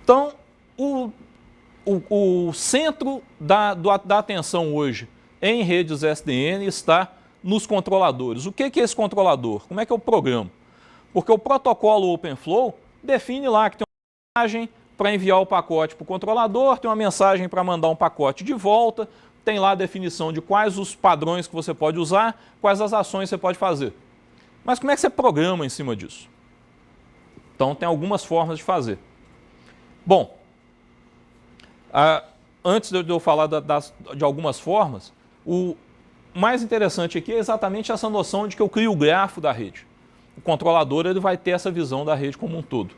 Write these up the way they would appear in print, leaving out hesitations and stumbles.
Então, o centro da atenção hoje em redes SDN está nos controladores. O que é esse controlador? Como é que eu programo? Porque o protocolo OpenFlow define lá que tem uma mensagem para enviar o pacote para o controlador, tem uma mensagem para mandar um pacote de volta, tem lá a definição de quais os padrões que você pode usar, quais as ações você pode fazer. Mas como é que você programa em cima disso? Então, tem algumas formas de fazer. Bom, antes de eu falar de algumas formas, o mais interessante aqui é exatamente essa noção de que eu crio o grafo da rede. O controlador ele vai ter essa visão da rede como um todo.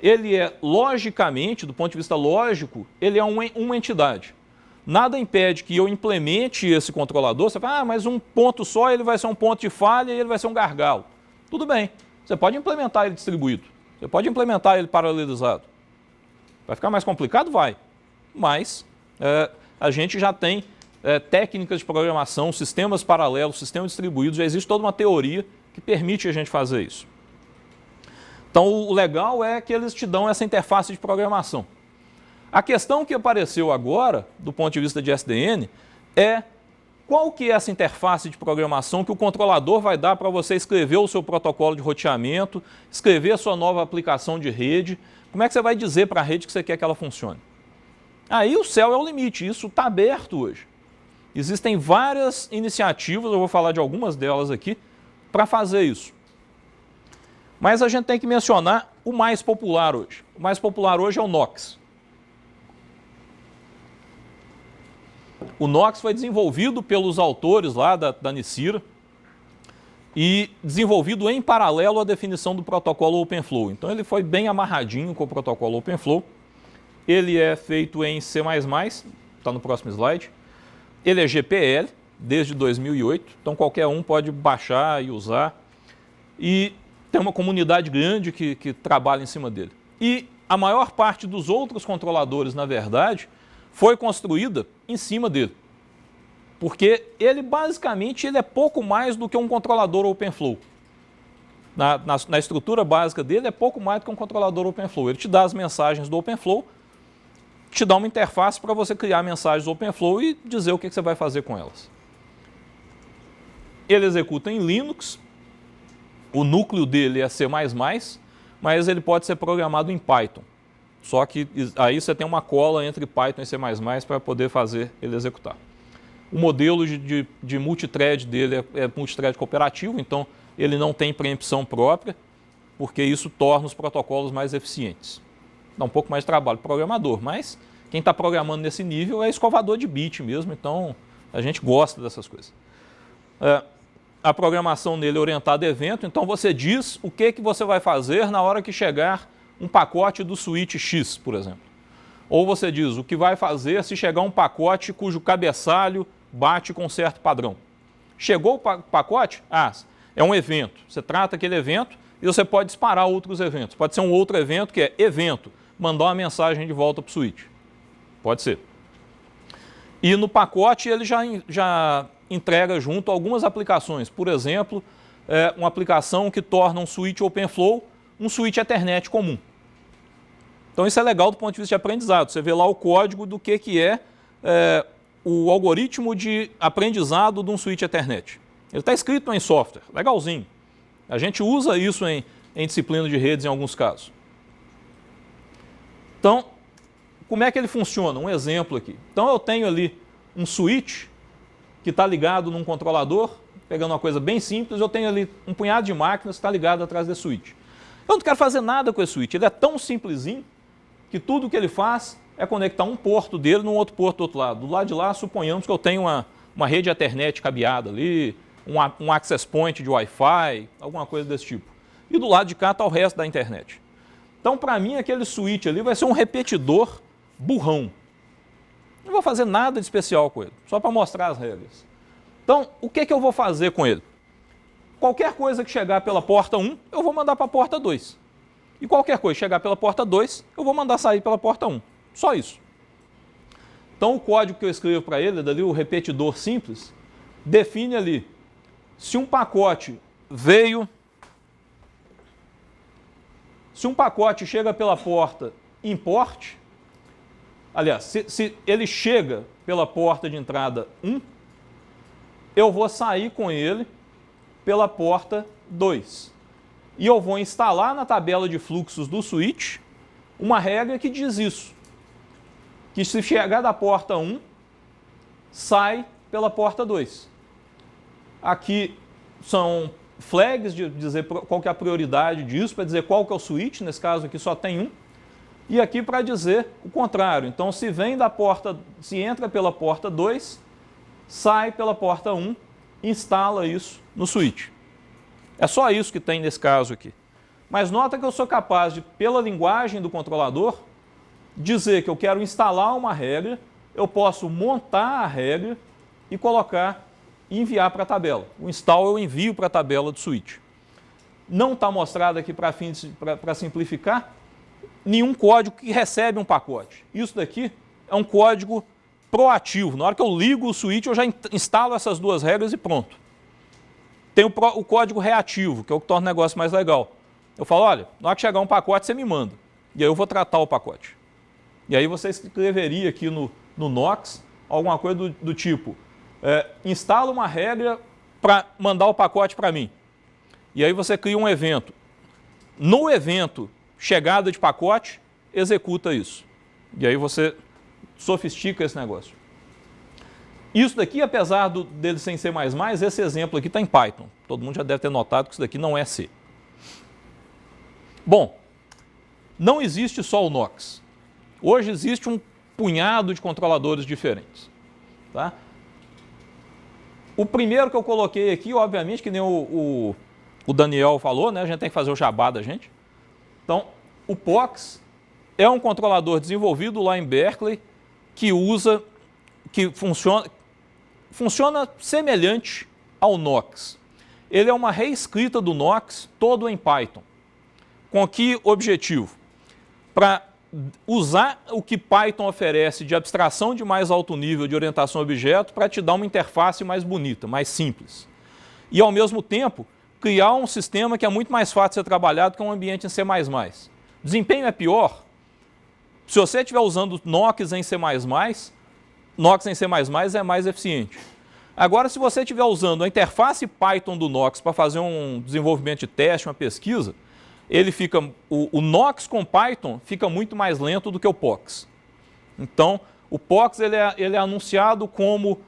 Ele é, logicamente, do ponto de vista lógico, ele é uma entidade. Nada impede que eu implemente esse controlador. Você fala, mas um ponto só ele vai ser um ponto de falha e ele vai ser um gargalo. Tudo bem, você pode implementar ele distribuído. Você pode implementar ele paralelizado. Vai ficar mais complicado? Vai. Mas a gente já tem técnicas de programação, sistemas paralelos, sistemas distribuídos, já existe toda uma teoria que permite a gente fazer isso. Então, o legal é que eles te dão essa interface de programação. A questão que apareceu agora, do ponto de vista de SDN, é qual que é essa interface de programação que o controlador vai dar para você escrever o seu protocolo de roteamento, escrever a sua nova aplicação de rede. Como é que você vai dizer para a rede que você quer que ela funcione? Aí o céu é o limite, isso está aberto hoje. Existem várias iniciativas, eu vou falar de algumas delas aqui, para fazer isso. Mas a gente tem que mencionar o mais popular hoje. O mais popular hoje é o Nox. O Nox foi desenvolvido pelos autores lá da Nicira e desenvolvido em paralelo à definição do protocolo OpenFlow. Então ele foi bem amarradinho com o protocolo OpenFlow. Ele é feito em C++, está no próximo slide. Ele é GPL, desde 2008, então qualquer um pode baixar e usar. E tem uma comunidade grande que trabalha em cima dele. E a maior parte dos outros controladores, na verdade, foi construída em cima dele. Porque ele, basicamente, ele é pouco mais do que um controlador OpenFlow. Na estrutura básica dele, é pouco mais do que um controlador OpenFlow. Ele te dá as mensagens do OpenFlow, te dá uma interface para você criar mensagens OpenFlow e dizer o que você vai fazer com elas. Ele executa em Linux. O núcleo dele é C++, mas ele pode ser programado em Python. Só que aí você tem uma cola entre Python e C++ para poder fazer ele executar. O modelo de multithread dele é multithread cooperativo, então ele não tem preempção própria, porque isso torna os protocolos mais eficientes. Dá um pouco mais de trabalho para o programador, mas quem está programando nesse nível é escovador de bit mesmo, então a gente gosta dessas coisas. A programação nele é orientada a evento, então você diz o que você vai fazer na hora que chegar um pacote do switch X, por exemplo. Ou você diz o que vai fazer se chegar um pacote cujo cabeçalho bate com certo padrão. Chegou o pacote? É um evento. Você trata aquele evento e você pode disparar outros eventos. Pode ser um outro evento que é evento, mandar uma mensagem de volta para o switch. Pode ser. E no pacote ele já entrega junto algumas aplicações. Por exemplo, uma aplicação que torna um switch OpenFlow um switch Ethernet comum. Então isso é legal do ponto de vista de aprendizado. Você vê lá o código do que é o algoritmo de aprendizado de um switch Ethernet. Ele está escrito em software, legalzinho. A gente usa isso em disciplina de redes em alguns casos. Então, como é que ele funciona? Um exemplo aqui. Então eu tenho ali um switch que está ligado num controlador, pegando uma coisa bem simples, eu tenho ali um punhado de máquinas que está ligado atrás desse switch. Eu não quero fazer nada com esse switch, ele é tão simplesinho que tudo que ele faz é conectar um porto dele num outro porto do outro lado. Do lado de lá, suponhamos que eu tenho uma rede Ethernet cabeada ali, um access point de Wi-Fi, alguma coisa desse tipo. E do lado de cá está o resto da internet. Então, para mim, aquele switch ali vai ser um repetidor burrão. Não vou fazer nada de especial com ele, só para mostrar as regras. Então, o que eu vou fazer com ele? Qualquer coisa que chegar pela porta 1, eu vou mandar para a porta 2. E qualquer coisa que chegar pela porta 2, eu vou mandar sair pela porta 1. Só isso. Então, o código que eu escrevo para ele, dali o repetidor simples, define ali, se um pacote chega pela porta import, aliás, se ele chega pela porta de entrada 1, eu vou sair com ele pela porta 2. E eu vou instalar na tabela de fluxos do switch uma regra que diz isso. Que se chegar da porta 1, sai pela porta 2. Aqui são flags de dizer qual que é a prioridade disso, para dizer qual que é o switch, nesse caso aqui só tem um. E aqui para dizer o contrário. Então, se entra pela porta 2, sai pela porta 1, instala isso no switch. É só isso que tem nesse caso aqui. Mas nota que eu sou capaz de, pela linguagem do controlador, dizer que eu quero instalar uma regra, eu posso montar a regra e colocar e enviar para a tabela. O install eu envio para a tabela do switch. Não está mostrado aqui para simplificar nenhum código que recebe um pacote. Isso daqui é um código proativo. Na hora que eu ligo o switch, eu já instalo essas duas regras e pronto. Tem o código reativo, que é o que torna o negócio mais legal. Eu falo, olha, na hora que chegar um pacote, você me manda. E aí eu vou tratar o pacote. E aí você escreveria aqui no Nox alguma coisa do tipo, instala uma regra para mandar o pacote para mim. E aí você cria um evento. No evento, chegada de pacote, executa isso. E aí você sofistica esse negócio. Isso daqui, apesar dele sem C++, esse exemplo aqui está em Python. Todo mundo já deve ter notado que isso daqui não é C. Bom, não existe só o Nox. Hoje existe um punhado de controladores diferentes. Tá? O primeiro que eu coloquei aqui, obviamente, que nem o Daniel falou, né? A gente tem que fazer o jabá da gente. Então, o POX é um controlador desenvolvido lá em Berkeley que funciona semelhante ao Nox. Ele é uma reescrita do Nox todo em Python. Com que objetivo? Para usar o que Python oferece de abstração de mais alto nível de orientação a objeto para te dar uma interface mais bonita, mais simples. E, ao mesmo tempo, criar um sistema que é muito mais fácil de ser trabalhado que um ambiente em C++. Desempenho é pior? Se você estiver usando Nox em C++, Nox em C++ é mais eficiente. Agora, se você estiver usando a interface Python do Nox para fazer um desenvolvimento de teste, uma pesquisa, o Nox com Python fica muito mais lento do que o POX. Então, o POX ele é anunciado como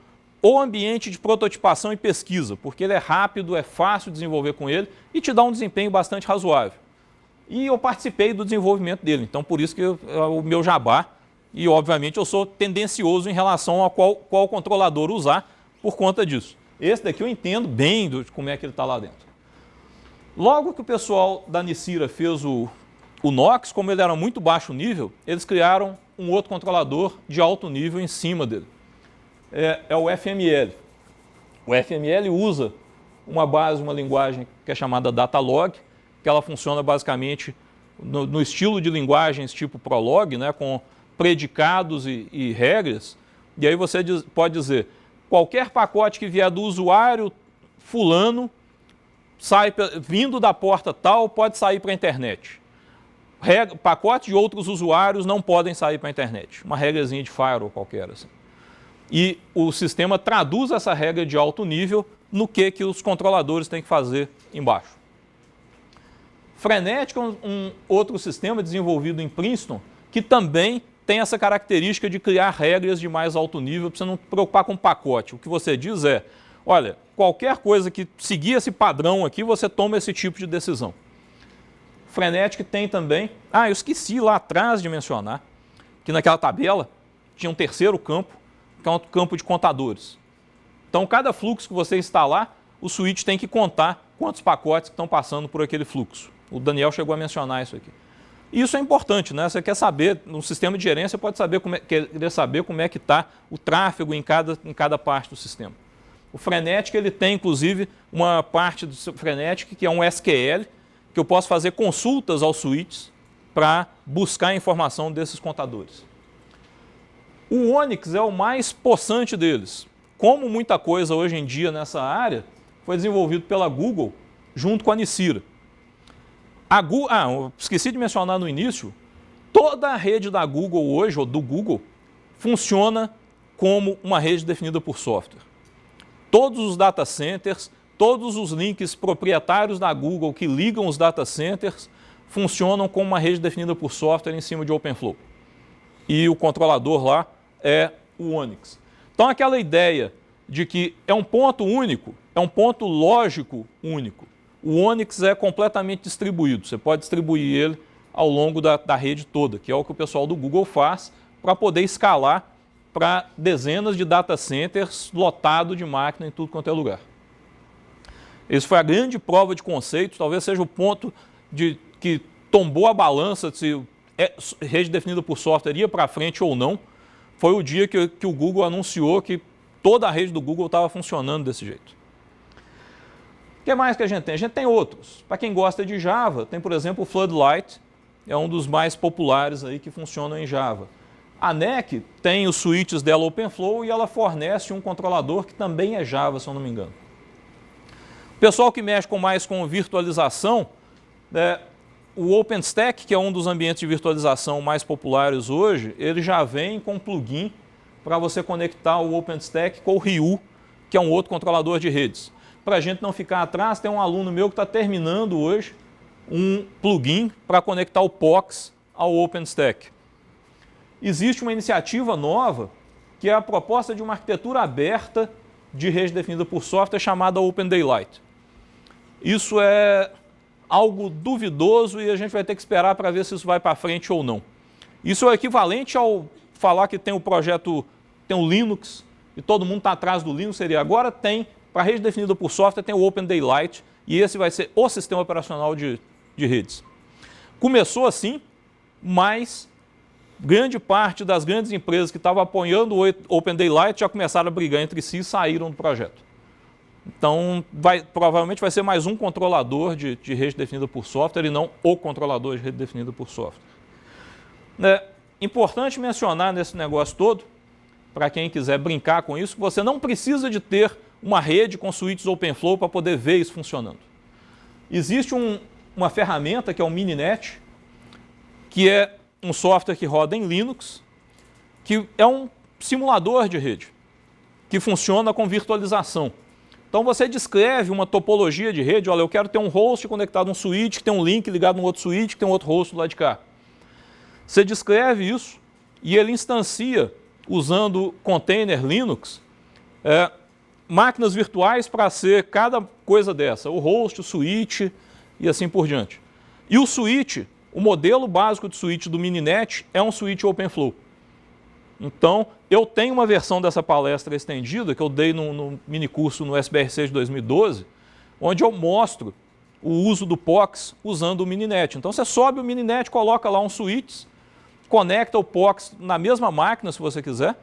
o ambiente de prototipação e pesquisa, porque ele é rápido, é fácil de desenvolver com ele e te dá um desempenho bastante razoável. E eu participei do desenvolvimento dele, então por isso que é o meu jabá. E, obviamente, eu sou tendencioso em relação a qual controlador usar por conta disso. Esse daqui eu entendo bem de como é que ele está lá dentro. Logo que o pessoal da Nicira fez o Nox, como ele era muito baixo nível, eles criaram um outro controlador de alto nível em cima dele. É o FML. O FML usa uma linguagem que é chamada Datalog, que ela funciona basicamente no estilo de linguagens tipo Prolog, né, com predicados e regras. E aí você pode dizer, qualquer pacote que vier do usuário fulano, vindo da porta tal, pode sair para a internet. Pacotes de outros usuários não podem sair para a internet. Uma regrazinha de firewall qualquer. Assim. E o sistema traduz essa regra de alto nível no que os controladores têm que fazer embaixo. Frenetic é um outro sistema desenvolvido em Princeton que também tem essa característica de criar regras de mais alto nível para você não se preocupar com pacote. O que você diz é, olha, qualquer coisa que seguir esse padrão aqui, você toma esse tipo de decisão. Frenetic tem também... eu esqueci lá atrás de mencionar que naquela tabela tinha um terceiro campo, que é um campo de contadores. Então, cada fluxo que você instalar, o switch tem que contar quantos pacotes estão passando por aquele fluxo. O Daniel chegou a mencionar isso aqui. E isso é importante, né? Você quer saber, no sistema de gerência, você pode saber querer saber como é que está o tráfego em cada parte do sistema. O Frenetic ele tem, inclusive, uma parte do Frenetic que é um SQL, que eu posso fazer consultas aos switches para buscar a informação desses contadores. O Onyx é o mais possante deles. Como muita coisa hoje em dia nessa área, foi desenvolvido pela Google junto com a Nicira. Eu esqueci de mencionar no início, Toda a rede da Google hoje, ou do Google, funciona como uma rede definida por software. Todos os data centers, todos os links proprietários da Google que ligam os data centers funcionam como uma rede definida por software em cima de OpenFlow. E o controlador lá é o Onyx. Então aquela ideia de que é um ponto único, é um ponto lógico único. O Onyx é completamente distribuído, você pode distribuir ele ao longo da rede toda, que é o que o pessoal do Google faz para poder escalar para dezenas de data centers lotado de máquina em tudo quanto é lugar. Esse foi a grande prova de conceito, talvez seja o ponto que tombou a balança se rede definida por software ia para frente ou não. Foi o dia que o Google anunciou que toda a rede do Google estava funcionando desse jeito. O que mais que a gente tem? A gente tem outros. Para quem gosta de Java, tem, por exemplo, o Floodlight, é um dos mais populares aí que funcionam em Java. A NEC tem os switches dela OpenFlow e ela fornece um controlador que também é Java, se eu não me engano. O pessoal que mexe mais com virtualização, o OpenStack, que é um dos ambientes de virtualização mais populares hoje, ele já vem com um plugin para você conectar o OpenStack com o Ryu, que é um outro controlador de redes. Para a gente não ficar atrás, tem um aluno meu que está terminando hoje um plugin para conectar o POX ao OpenStack. Existe uma iniciativa nova, que é a proposta de uma arquitetura aberta de rede definida por software chamada Open Daylight. Isso é algo duvidoso e a gente vai ter que esperar para ver se isso vai para frente ou não. Isso é equivalente ao falar que tem o projeto, tem o Linux, e todo mundo está atrás do Linux, seria agora tem, para rede definida por software, tem o Open Daylight, e esse vai ser o sistema operacional de redes. Começou assim, mas grande parte das grandes empresas que estavam apoiando o Open Daylight já começaram a brigar entre si e saíram do projeto. Então, provavelmente vai ser mais um controlador de rede definida por software e não o controlador de rede definida por software. Importante mencionar nesse negócio todo, para quem quiser brincar com isso, que você não precisa de ter uma rede com switches OpenFlow para poder ver isso funcionando. Existe uma ferramenta que é o Mininet, que é um software que roda em Linux, que é um simulador de rede, que funciona com virtualização. Então você descreve uma topologia de rede, olha, eu quero ter um host conectado a um switch, que tem um link ligado a um outro switch, que tem um outro host do lado de cá. Você descreve isso e ele instancia, usando container Linux, máquinas virtuais para ser cada coisa dessa, o host, o switch e assim por diante. E o switch, o modelo básico de switch do Mininet é um switch OpenFlow. Então, eu tenho uma versão dessa palestra estendida que eu dei no minicurso no SBRC de 2012, onde eu mostro o uso do POX usando o Mininet. Então, você sobe o Mininet, coloca lá um switch, conecta o POX na mesma máquina, se você quiser,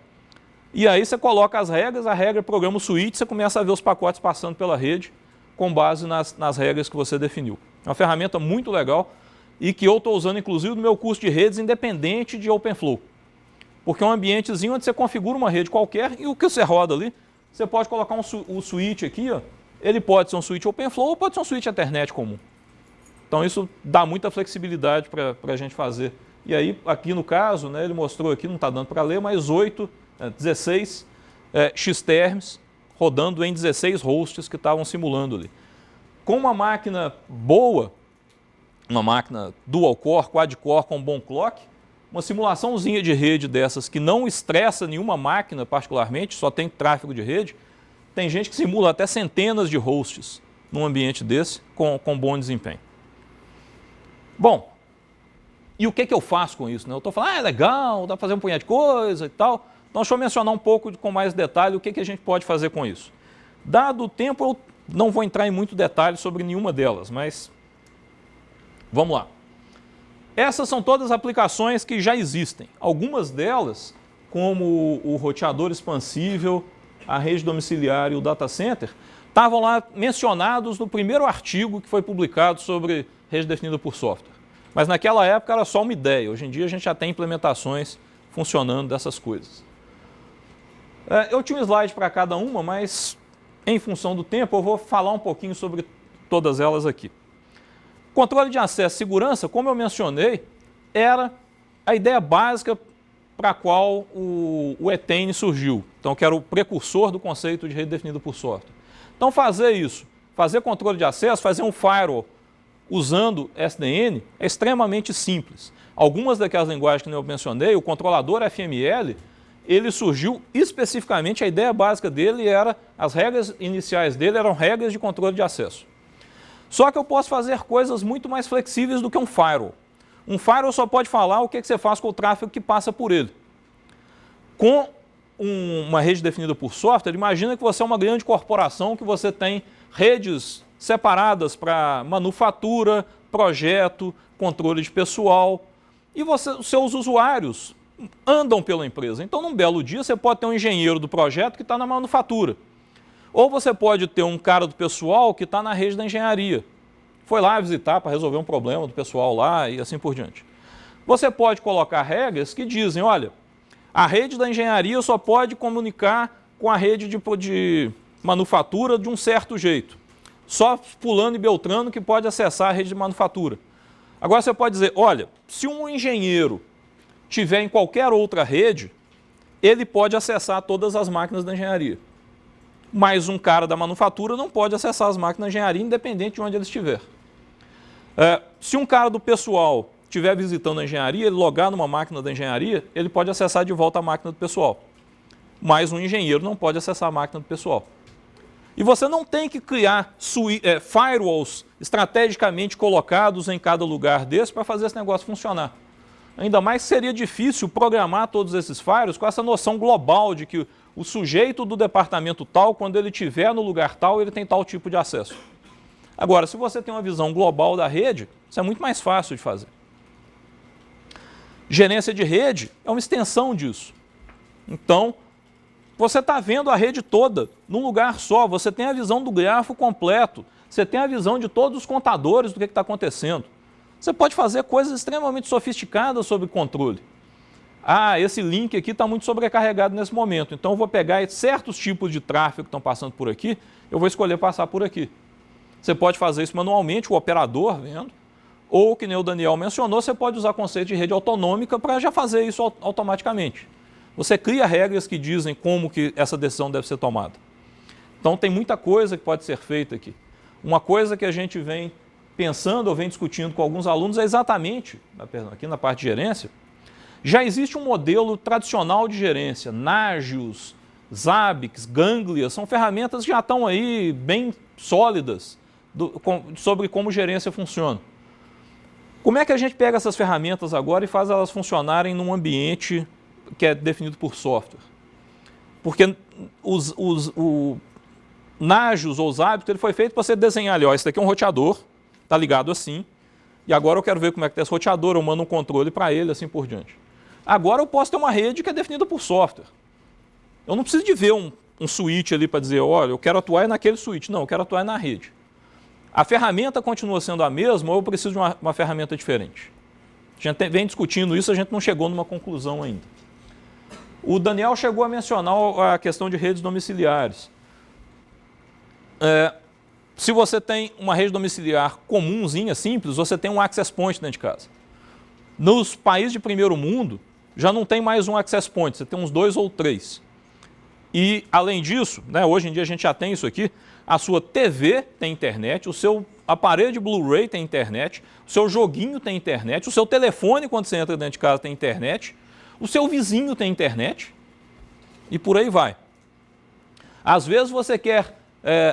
e aí você coloca as regras, a regra programa o switch, você começa a ver os pacotes passando pela rede com base nas regras que você definiu. É uma ferramenta muito legal e que eu estou usando, inclusive, no meu curso de redes independente de OpenFlow. Porque é um ambientezinho onde você configura uma rede qualquer e o que você roda ali, você pode colocar um switch aqui, ó, ele pode ser um switch OpenFlow ou pode ser um switch Ethernet comum. Então isso dá muita flexibilidade para a gente fazer. E aí, aqui no caso, né, ele mostrou aqui, não está dando para ler, mas 16 X-terms rodando em 16 hosts que estavam simulando ali. Com uma máquina boa, uma máquina dual-core, quad-core com bom clock, uma simulaçãozinha de rede dessas que não estressa nenhuma máquina particularmente, só tem tráfego de rede, tem gente que simula até centenas de hosts num ambiente desse com bom desempenho. Bom, e o que eu faço com isso? Né? Eu estou falando, é legal, dá para fazer um punhado de coisa e tal. Então, deixa eu mencionar um pouco com mais detalhe o que a gente pode fazer com isso. Dado o tempo, eu não vou entrar em muito detalhe sobre nenhuma delas, mas vamos lá. Essas são todas aplicações que já existem. Algumas delas, como o roteador expansível, a rede domiciliar e o data center, estavam lá mencionados no primeiro artigo que foi publicado sobre rede definida por software. Mas naquela época era só uma ideia. Hoje em dia a gente já tem implementações funcionando dessas coisas. Eu tinha um slide para cada uma, mas em função do tempo eu vou falar um pouquinho sobre todas elas aqui. Controle de acesso e segurança, como eu mencionei, era a ideia básica para a qual o Ethane surgiu. Então, que era o precursor do conceito de rede definida por software. Então, fazer isso, fazer controle de acesso, fazer um firewall usando SDN é extremamente simples. Algumas daquelas linguagens que eu mencionei, o controlador FML, ele surgiu especificamente, a ideia básica dele era, as regras iniciais dele eram regras de controle de acesso. Só que eu posso fazer coisas muito mais flexíveis do que um firewall. Um firewall só pode falar o que você faz com o tráfego que passa por ele. Com uma rede definida por software, imagina que você é uma grande corporação, que você tem redes separadas para manufatura, projeto, controle de pessoal, e os seus usuários andam pela empresa. Então, num belo dia, você pode ter um engenheiro do projeto que está na manufatura. Ou você pode ter um cara do pessoal que está na rede da engenharia. Foi lá visitar para resolver um problema do pessoal lá e assim por diante. Você pode colocar regras que dizem, olha, a rede da engenharia só pode comunicar com a rede de manufatura de um certo jeito. Só fulano e beltrano que pode acessar a rede de manufatura. Agora você pode dizer, olha, se um engenheiro tiver em qualquer outra rede, ele pode acessar todas as máquinas da engenharia. Mas um cara da manufatura não pode acessar as máquinas da engenharia, independente de onde ele estiver. Se um cara do pessoal estiver visitando a engenharia, ele logar numa máquina da engenharia, ele pode acessar de volta a máquina do pessoal. Mas um engenheiro não pode acessar a máquina do pessoal. E você não tem que criar firewalls estrategicamente colocados em cada lugar desse para fazer esse negócio funcionar. Ainda mais que seria difícil programar todos esses firewalls com essa noção global de que o sujeito do departamento tal, quando ele estiver no lugar tal, ele tem tal tipo de acesso. Agora, se você tem uma visão global da rede, isso é muito mais fácil de fazer. Gerência de rede é uma extensão disso. Então, você está vendo a rede toda num lugar só, você tem a visão do grafo completo, você tem a visão de todos os contadores do que está acontecendo. Você pode fazer coisas extremamente sofisticadas sobre controle. Ah, esse link aqui está muito sobrecarregado nesse momento, então eu vou pegar certos tipos de tráfego que estão passando por aqui, eu vou escolher passar por aqui. Você pode fazer isso manualmente, o operador vendo, ou, que nem o Daniel mencionou, você pode usar conceito de rede autonômica para já fazer isso automaticamente. Você cria regras que dizem como que essa decisão deve ser tomada. Então tem muita coisa que pode ser feita aqui. Uma coisa que a gente vem pensando ou vem discutindo com alguns alunos é exatamente, aqui na parte de gerência, já existe um modelo tradicional de gerência, Nagios, Zabbix, Ganglia, são ferramentas que já estão aí bem sólidas sobre como gerência funciona. Como é que a gente pega essas ferramentas agora e faz elas funcionarem num ambiente que é definido por software? Porque o Nagios ou Zabbix, ele foi feito para você desenhar ali, ó, esse daqui é um roteador, está ligado assim, e agora eu quero ver como é que está esse roteador, eu mando um controle para ele, assim por diante. Agora eu posso ter uma rede que é definida por software. Eu não preciso de ver um switch ali para dizer, olha, eu quero atuar naquele switch. Não, eu quero atuar na rede. A ferramenta continua sendo a mesma ou eu preciso de uma ferramenta diferente? A gente vem discutindo isso, a gente não chegou numa conclusão ainda. O Daniel chegou a mencionar a questão de redes domiciliares. Se você tem uma rede domiciliar comumzinha, simples, você tem um access point dentro de casa. Nos países de primeiro mundo, já não tem mais um access point, você tem uns 2 ou 3. E, além disso, né, hoje em dia a gente já tem isso aqui, a sua TV tem internet, o seu aparelho de Blu-ray tem internet, o seu joguinho tem internet, o seu telefone, quando você entra dentro de casa, tem internet, o seu vizinho tem internet, e por aí vai. Às vezes você quer...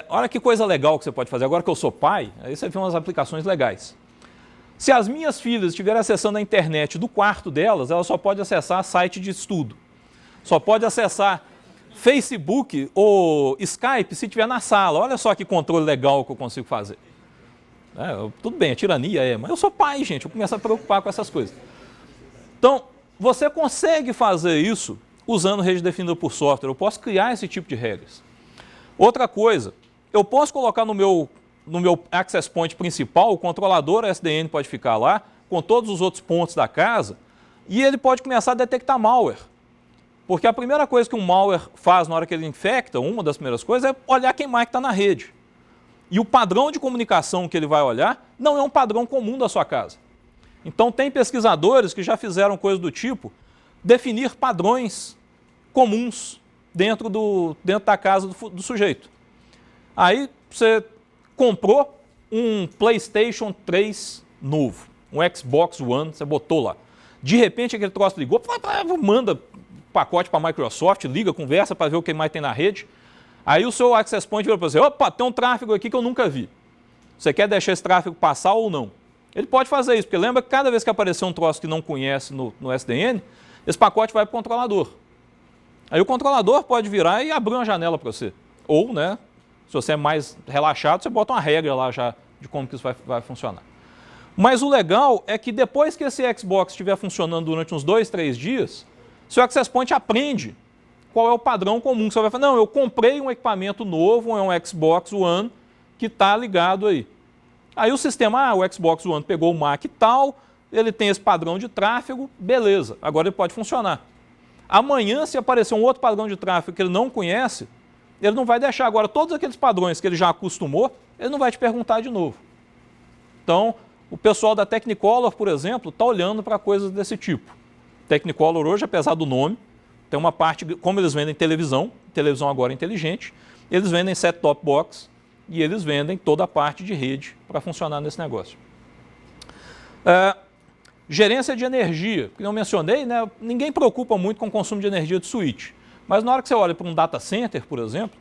olha que coisa legal que você pode fazer. Agora que eu sou pai, aí você vê umas aplicações legais. Se as minhas filhas estiverem acessando a internet do quarto delas, elas só podem acessar site de estudo. Só pode acessar Facebook ou Skype se estiver na sala. Olha só que controle legal que eu consigo fazer. Tudo bem, a tirania mas eu sou pai, gente, eu começo a preocupar com essas coisas. Então, você consegue fazer isso usando rede definida por software. Eu posso criar esse tipo de regras. Outra coisa, eu posso colocar no meu access point principal, o controlador SDN pode ficar lá, com todos os outros pontos da casa, e ele pode começar a detectar malware. Porque a primeira coisa que um malware faz na hora que ele infecta, uma das primeiras coisas, é olhar quem mais está na rede. E o padrão de comunicação que ele vai olhar não é um padrão comum da sua casa. Então tem pesquisadores que já fizeram coisa do tipo definir padrões comuns dentro da casa do sujeito. Aí você comprou um PlayStation 3 novo, um Xbox One, você botou lá. De repente aquele troço ligou, manda pacote para a Microsoft, liga, conversa para ver o que mais tem na rede. Aí o seu Access Point vai para você, opa, tem um tráfego aqui que eu nunca vi. Você quer deixar esse tráfego passar ou não? Ele pode fazer isso, porque lembra que cada vez que aparecer um troço que não conhece no SDN, esse pacote vai para o controlador. Aí o controlador pode virar e abrir uma janela para você. Ou, né, se você é mais relaxado, você bota uma regra lá já de como que isso vai funcionar. Mas o legal é que depois que esse Xbox estiver funcionando durante uns 2, 3 dias, seu Access Point aprende qual é o padrão comum. Você vai falar, não, eu comprei um equipamento novo, é um Xbox One, que está ligado aí. Aí o sistema, o Xbox One pegou o Mac tal, ele tem esse padrão de tráfego, beleza, agora ele pode funcionar. Amanhã, se aparecer um outro padrão de tráfego que ele não conhece, ele não vai deixar agora todos aqueles padrões que ele já acostumou, ele não vai te perguntar de novo. Então, o pessoal da Technicolor, por exemplo, está olhando para coisas desse tipo. Technicolor hoje, apesar do nome, tem uma parte, como eles vendem televisão agora é inteligente, eles vendem set-top box e eles vendem toda a parte de rede para funcionar nesse negócio. Gerência de energia, que eu mencionei, né, ninguém preocupa muito com o consumo de energia de switch. Mas na hora que você olha para um data center, por exemplo,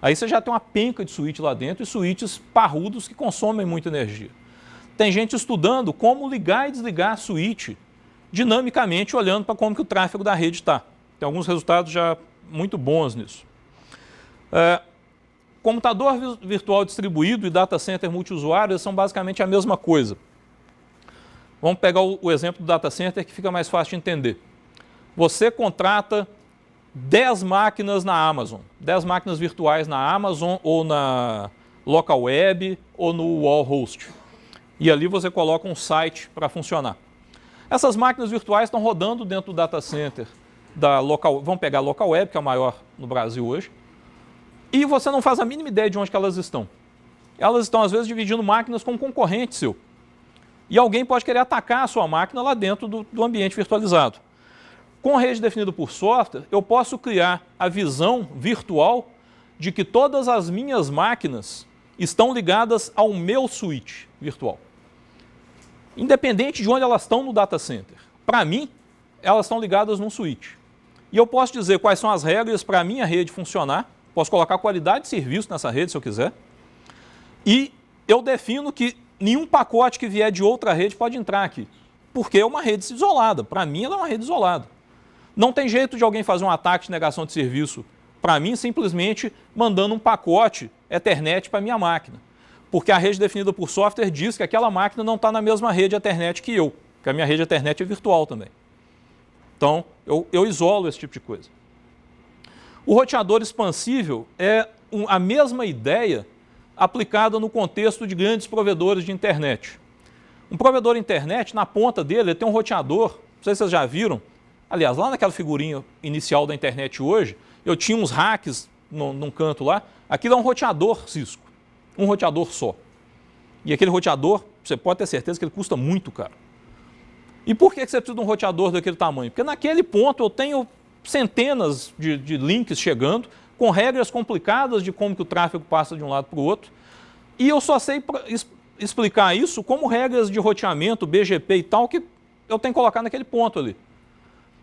aí você já tem uma penca de switch lá dentro e switches parrudos que consomem muita energia. Tem gente estudando como ligar e desligar a switch dinamicamente, olhando para como que o tráfego da rede está. Tem alguns resultados já muito bons nisso. Computador virtual distribuído e data center multiusuário são basicamente a mesma coisa. Vamos pegar o exemplo do data center que fica mais fácil de entender. Você contrata 10 máquinas na Amazon, 10 máquinas virtuais na Amazon ou na local web ou no Wallhost. E ali você coloca um site para funcionar. Essas máquinas virtuais estão rodando dentro do data center da local, vamos pegar a local web, que é a maior no Brasil hoje, e você não faz a mínima ideia de onde que elas estão. Elas estão, às vezes, dividindo máquinas com um concorrente seu. E alguém pode querer atacar a sua máquina lá dentro do ambiente virtualizado. Com rede definida por software, eu posso criar a visão virtual de que todas as minhas máquinas estão ligadas ao meu switch virtual. Independente de onde elas estão no data center. Para mim, elas estão ligadas num switch. E eu posso dizer quais são as regras para a minha rede funcionar, posso colocar qualidade de serviço nessa rede se eu quiser, e eu defino que nenhum pacote que vier de outra rede pode entrar aqui, porque é uma rede isolada. Para mim, ela é uma rede isolada. Não tem jeito de alguém fazer um ataque de negação de serviço para mim simplesmente mandando um pacote Ethernet para a minha máquina. Porque a rede definida por software diz que aquela máquina não está na mesma rede Ethernet que eu, porque a minha rede Ethernet é virtual também. Então, eu isolo esse tipo de coisa. O roteador expansível é a mesma ideia aplicada no contexto de grandes provedores de internet. Um provedor de internet, na ponta dele, ele tem um roteador, não sei se vocês já viram, aliás, lá naquela figurinha inicial da internet hoje, eu tinha uns racks num canto lá, aquilo é um roteador Cisco, um roteador só. E aquele roteador, você pode ter certeza que ele custa muito caro. E por que você precisa de um roteador daquele tamanho? Porque naquele ponto eu tenho centenas de links chegando, com regras complicadas de como que o tráfego passa de um lado para o outro, e eu só sei explicar isso como regras de roteamento, BGP e tal, que eu tenho que colocar naquele ponto ali.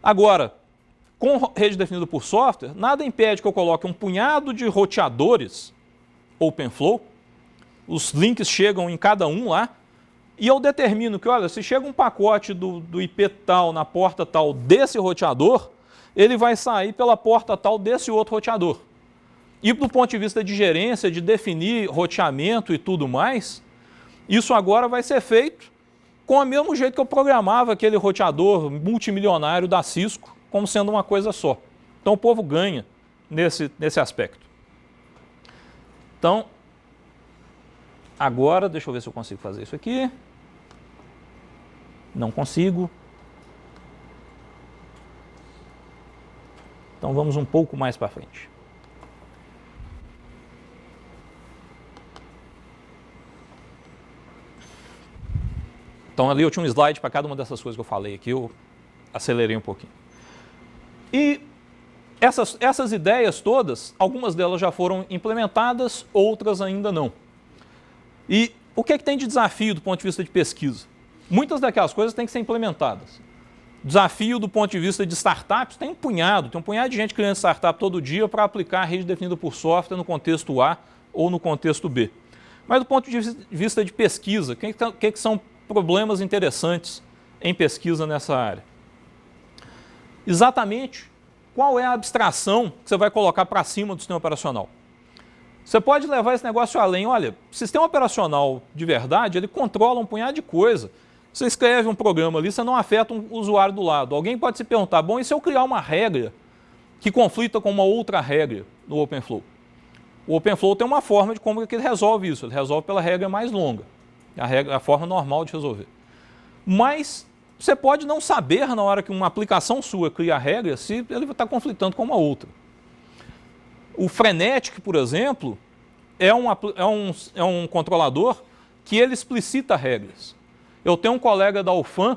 Agora, com rede definida por software, nada impede que eu coloque um punhado de roteadores OpenFlow, os links chegam em cada um lá, e eu determino que, olha, se chega um pacote do IP tal na porta tal desse roteador, ele vai sair pela porta tal desse outro roteador. E do ponto de vista de gerência, de definir roteamento e tudo mais, isso agora vai ser feito com o mesmo jeito que eu programava aquele roteador multimilionário da Cisco, como sendo uma coisa só. Então o povo ganha nesse aspecto. Então, agora, deixa eu ver se eu consigo fazer isso aqui. Não consigo. Então vamos um pouco mais para frente. Então Então ali eu tinha um slide para cada uma dessas coisas que eu falei aqui, eu acelerei um pouquinho. E essas ideias todas, algumas delas já foram implementadas, outras ainda não. E o que é que tem de desafio do ponto de vista de pesquisa? Muitas daquelas coisas têm que ser implementadas. Desafio do ponto de vista de startups, tem um punhado de gente criando startup todo dia para aplicar a rede definida por software no contexto A ou no contexto B. Mas do ponto de vista de pesquisa, o que são problemas interessantes em pesquisa nessa área? Exatamente qual é a abstração que você vai colocar para cima do sistema operacional. Você pode levar esse negócio além. Olha, o sistema operacional de verdade, ele controla um punhado de coisa. Você escreve um programa ali, você não afeta um usuário do lado. Alguém pode se perguntar, bom, e se eu criar uma regra que conflita com uma outra regra no OpenFlow? O OpenFlow tem uma forma de como que ele resolve isso. Ele resolve pela regra mais longa, a forma normal de resolver. Mas você pode não saber na hora que uma aplicação sua cria a regra se ele está conflitando com uma outra. O Frenetic, por exemplo, é um controlador que ele explicita regras. Eu tenho um colega da UFAM,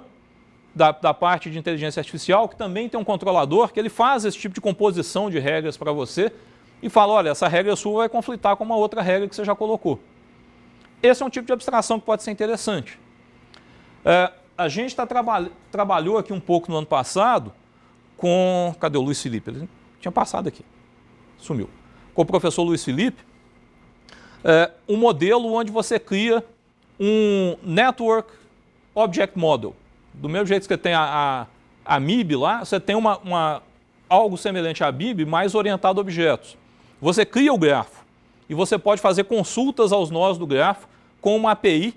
da parte de inteligência artificial, que também tem um controlador que ele faz esse tipo de composição de regras para você e fala, olha, essa regra sua vai conflitar com uma outra regra que você já colocou. Esse é um tipo de abstração que pode ser interessante. A gente trabalhou aqui um pouco no ano passado com... Cadê o Luiz Felipe? Ele tinha passado aqui. Sumiu. Com o professor Luiz Felipe, um modelo onde você cria um Network Object Model. Do mesmo jeito que você tem a MIB lá, você tem algo semelhante à MIB, mais orientado a objetos. Você cria o grafo e você pode fazer consultas aos nós do grafo com uma API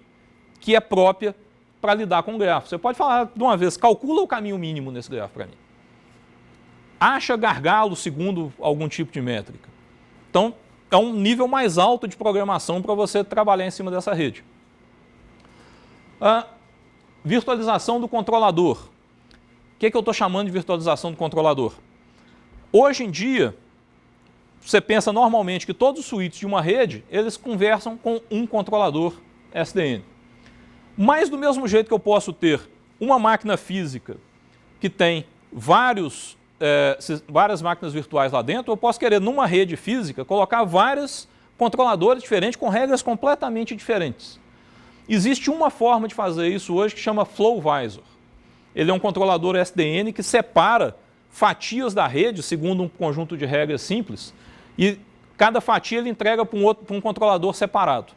que é própria para lidar com o grafo. Você pode falar de uma vez, calcula o caminho mínimo nesse grafo para mim. Acha gargalo segundo algum tipo de métrica. Então, é um nível mais alto de programação para você trabalhar em cima dessa rede. A virtualização do controlador. O que eu estou chamando de virtualização do controlador? Hoje em dia, você pensa normalmente que todos os switches de uma rede, eles conversam com um controlador SDN. Mas do mesmo jeito que eu posso ter uma máquina física que tem várias máquinas virtuais lá dentro, eu posso querer, numa rede física, colocar vários controladores diferentes com regras completamente diferentes. Existe uma forma de fazer isso hoje que chama FlowVisor. Ele é um controlador SDN que separa fatias da rede, segundo um conjunto de regras simples, e cada fatia ele entrega para um controlador separado.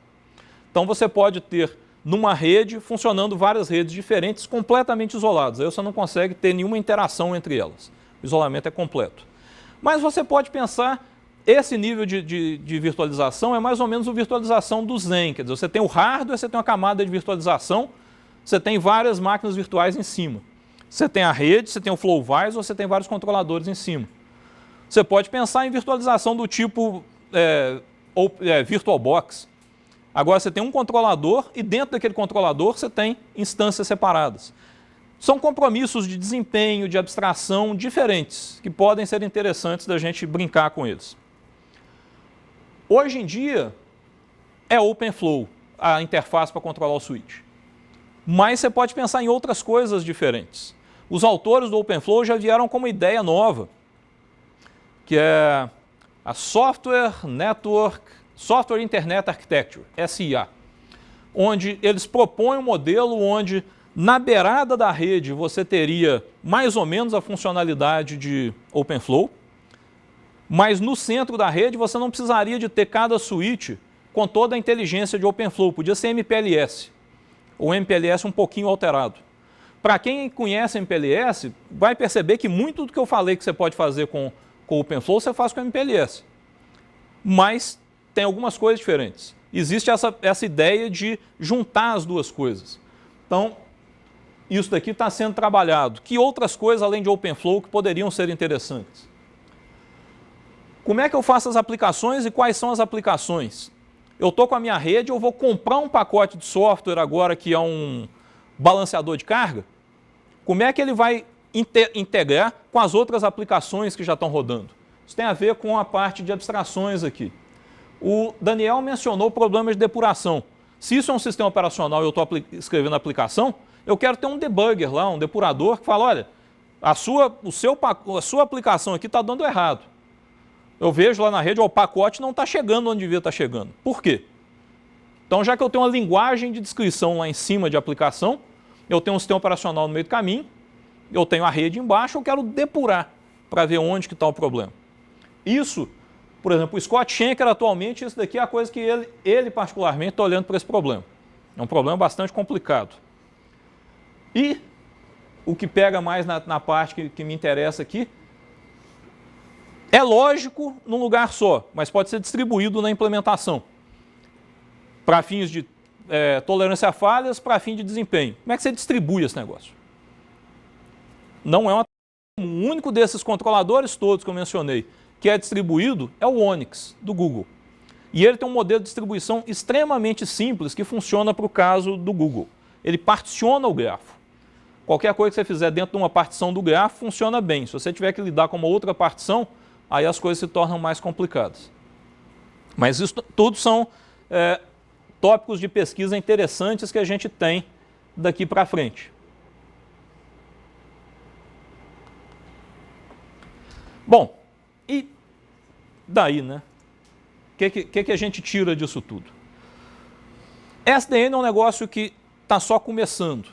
Então você pode ter numa rede funcionando várias redes diferentes, completamente isoladas. Aí você não consegue ter nenhuma interação entre elas. O isolamento é completo. Mas você pode pensar, esse nível de virtualização é mais ou menos a virtualização do Zen. Quer dizer, você tem o hardware, você tem uma camada de virtualização, você tem várias máquinas virtuais em cima. Você tem a rede, você tem o FlowVisor, você tem vários controladores em cima. Você pode pensar em virtualização do tipo VirtualBox. Agora você tem um controlador e dentro daquele controlador você tem instâncias separadas. São compromissos de desempenho, de abstração diferentes, que podem ser interessantes da gente brincar com eles. Hoje em dia, é OpenFlow a interface para controlar o switch. Mas você pode pensar em outras coisas diferentes. Os autores do OpenFlow já vieram com uma ideia nova, que é a Software Internet Architecture, SIA, onde eles propõem um modelo onde na beirada da rede você teria mais ou menos a funcionalidade de OpenFlow, mas no centro da rede você não precisaria de ter cada switch com toda a inteligência de OpenFlow, podia ser MPLS, ou MPLS um pouquinho alterado. Para quem conhece MPLS, vai perceber que muito do que eu falei que você pode fazer com OpenFlow, você faz com MPLS. Mas tem algumas coisas diferentes. Existe essa ideia de juntar as duas coisas. Então, isso daqui está sendo trabalhado. Que outras coisas, além de OpenFlow, que poderiam ser interessantes? Como é que eu faço as aplicações e quais são as aplicações? Eu estou com a minha rede, eu vou comprar um pacote de software agora que é um balanceador de carga. Como é que ele vai integrar com as outras aplicações que já estão rodando? Isso tem a ver com a parte de abstrações aqui. O Daniel mencionou o problema de depuração. Se isso é um sistema operacional e eu estou escrevendo a aplicação, Eu quero ter um debugger lá, um depurador, que fala, olha, a sua aplicação aqui está dando errado. Eu vejo lá na rede, o pacote não está chegando onde devia estar chegando. Por quê? Então, já que eu tenho uma linguagem de descrição lá em cima de aplicação, eu tenho um sistema operacional no meio do caminho, eu tenho a rede embaixo, eu quero depurar para ver onde que está o problema. Isso, por exemplo, o Scott Schenker atualmente, isso daqui é a coisa que ele particularmente está olhando para esse problema. É um problema bastante complicado. E o que pega mais na parte que me interessa aqui, é lógico num lugar só, mas pode ser distribuído na implementação. Para fins de tolerância a falhas, para fim de desempenho. Como é que você distribui esse negócio? Não é o único desses controladores todos que eu mencionei que é distribuído é o Onyx, do Google. E ele tem um modelo de distribuição extremamente simples que funciona para o caso do Google. Ele particiona o grafo. Qualquer coisa que você fizer dentro de uma partição do grafo funciona bem. Se você tiver que lidar com uma outra partição, aí as coisas se tornam mais complicadas. Mas isso tudo são tópicos de pesquisa interessantes que a gente tem daqui para frente. Bom, e daí, né? O que a gente tira disso tudo? SDN é um negócio que está só começando.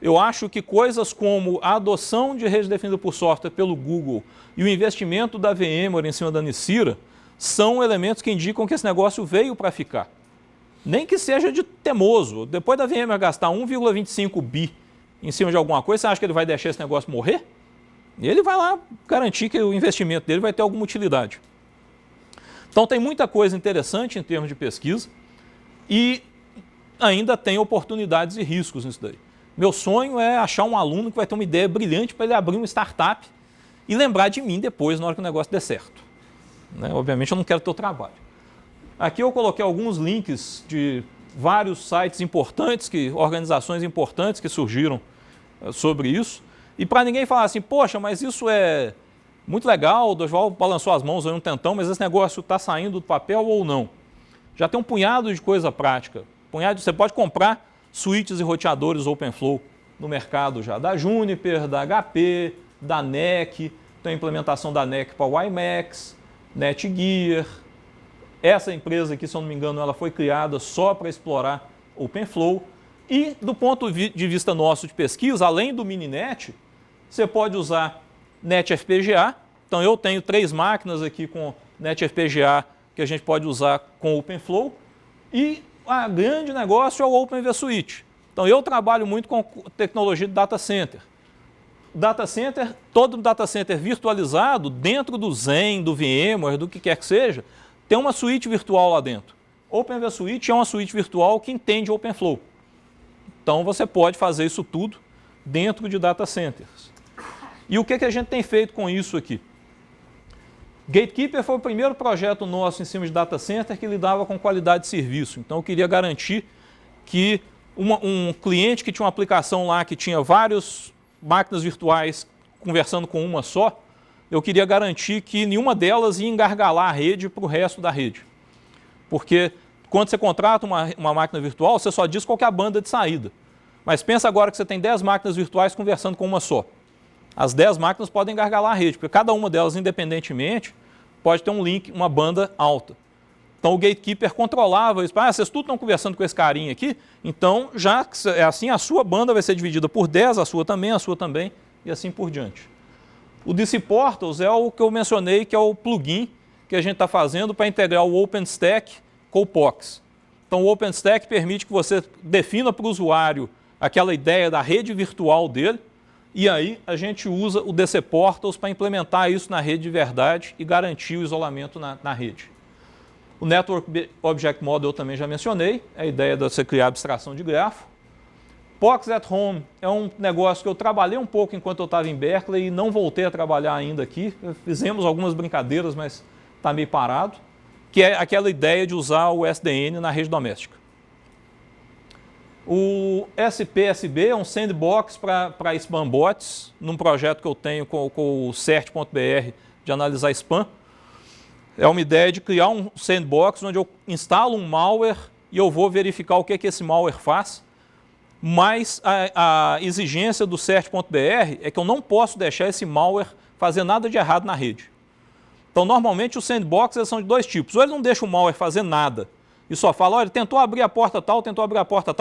Eu acho que coisas como a adoção de rede definida por software pelo Google e o investimento da VMware em cima da Nicira são elementos que indicam que esse negócio veio para ficar. Nem que seja de teimoso. Depois da VMware gastar 1,25 bi em cima de alguma coisa, você acha que ele vai deixar esse negócio morrer? Ele vai lá garantir que o investimento dele vai ter alguma utilidade. Então tem muita coisa interessante em termos de pesquisa e ainda tem oportunidades e riscos nisso daí. Meu sonho é achar um aluno que vai ter uma ideia brilhante para ele abrir uma startup e lembrar de mim depois na hora que o negócio der certo. Né? Obviamente eu não quero ter o trabalho. Aqui eu coloquei alguns links de vários sites importantes, organizações importantes que surgiram sobre isso. E para ninguém falar assim, poxa, mas isso é muito legal, o Dorival balançou as mãos aí um tentão, mas esse negócio está saindo do papel ou não? Já tem um punhado de coisa prática. Você pode comprar switches e roteadores OpenFlow no mercado já, da Juniper, da HP, da NEC, tem a implementação da NEC para o WiMAX, Netgear. Essa empresa aqui, se eu não me engano, ela foi criada só para explorar OpenFlow. E do ponto de vista nosso de pesquisa, além do Mininet, você pode usar NetFPGA. Então eu tenho 3 máquinas aqui com NetFPGA que a gente pode usar com OpenFlow. E o grande negócio é o OpenVSuite. Então eu trabalho muito com tecnologia de data center. Todo data center virtualizado, dentro do Zen, do VMware, do que quer que seja, tem uma suíte virtual lá dentro. OpenVSuite é uma suíte virtual que entende OpenFlow. Então você pode fazer isso tudo dentro de data centers. E o que a gente tem feito com isso aqui? Gatekeeper foi o primeiro projeto nosso em cima de data center que lidava com qualidade de serviço. Então eu queria garantir que um cliente que tinha uma aplicação lá que tinha várias máquinas virtuais conversando com uma só, eu queria garantir que nenhuma delas ia engargalar a rede para o resto da rede. Porque quando você contrata uma máquina virtual, você só diz qual que é a banda de saída. Mas pensa agora que você tem 10 máquinas virtuais conversando com uma só. As 10 máquinas podem engargalar a rede, porque cada uma delas, independentemente, pode ter um link, uma banda alta. Então o Gatekeeper controlava isso. Vocês tudo estão conversando com esse carinha aqui, então já é assim, a sua banda vai ser dividida por 10, a sua também, e assim por diante. O DC Portals é o que eu mencionei, que é o plugin que a gente está fazendo para integrar o OpenStack com o POX. Então o OpenStack permite que você defina para o usuário aquela ideia da rede virtual dele, e aí a gente usa o DC Portals para implementar isso na rede de verdade e garantir o isolamento na rede. O Network Object Model eu também já mencionei, é a ideia de você criar abstração de grafo. POX at Home é um negócio que eu trabalhei um pouco enquanto eu estava em Berkeley e não voltei a trabalhar ainda aqui. Fizemos algumas brincadeiras, mas está meio parado, que é aquela ideia de usar o SDN na rede doméstica. O SPSB é um sandbox para spam bots, num projeto que eu tenho com o cert.br de analisar spam. É uma ideia de criar um sandbox onde eu instalo um malware e eu vou verificar o que esse malware faz. mas a exigência do cert.br é que eu não posso deixar esse malware fazer nada de errado na rede. Então, normalmente, os sandboxes são de dois tipos. Ou ele não deixa o malware fazer nada e só fala, olha, ele tentou abrir a porta tal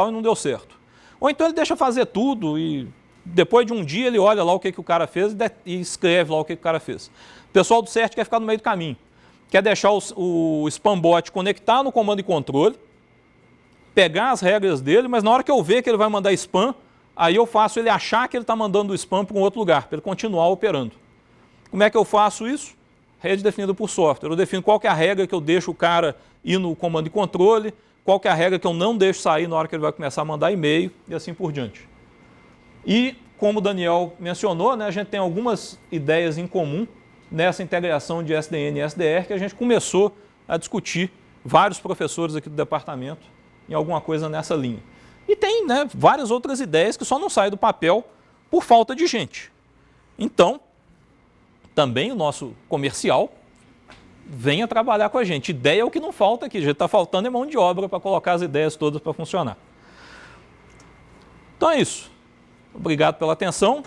e não deu certo. Ou então ele deixa fazer tudo e depois de um dia ele olha lá o que o cara fez e escreve lá o que o cara fez. O pessoal do CERT quer ficar no meio do caminho. Quer deixar o spam bot conectar no comando e controle, pegar as regras dele, mas na hora que eu ver que ele vai mandar spam, aí eu faço ele achar que ele está mandando o spam para um outro lugar, para ele continuar operando. Como é que eu faço isso? Rede definida por software. Eu defino qual que é a regra que eu deixo o cara ir no comando e controle, qual que é a regra que eu não deixo sair na hora que ele vai começar a mandar e-mail e assim por diante. E, como o Daniel mencionou, né, a gente tem algumas ideias em comum nessa integração de SDN e SDR que a gente começou a discutir, vários professores aqui do departamento, em alguma coisa nessa linha. E tem, né, várias outras ideias que só não saem do papel por falta de gente. Então, também o nosso comercial venha trabalhar com a gente. Ideia é o que não falta aqui, já está faltando é mão de obra para colocar as ideias todas para funcionar. Então é isso. Obrigado pela atenção.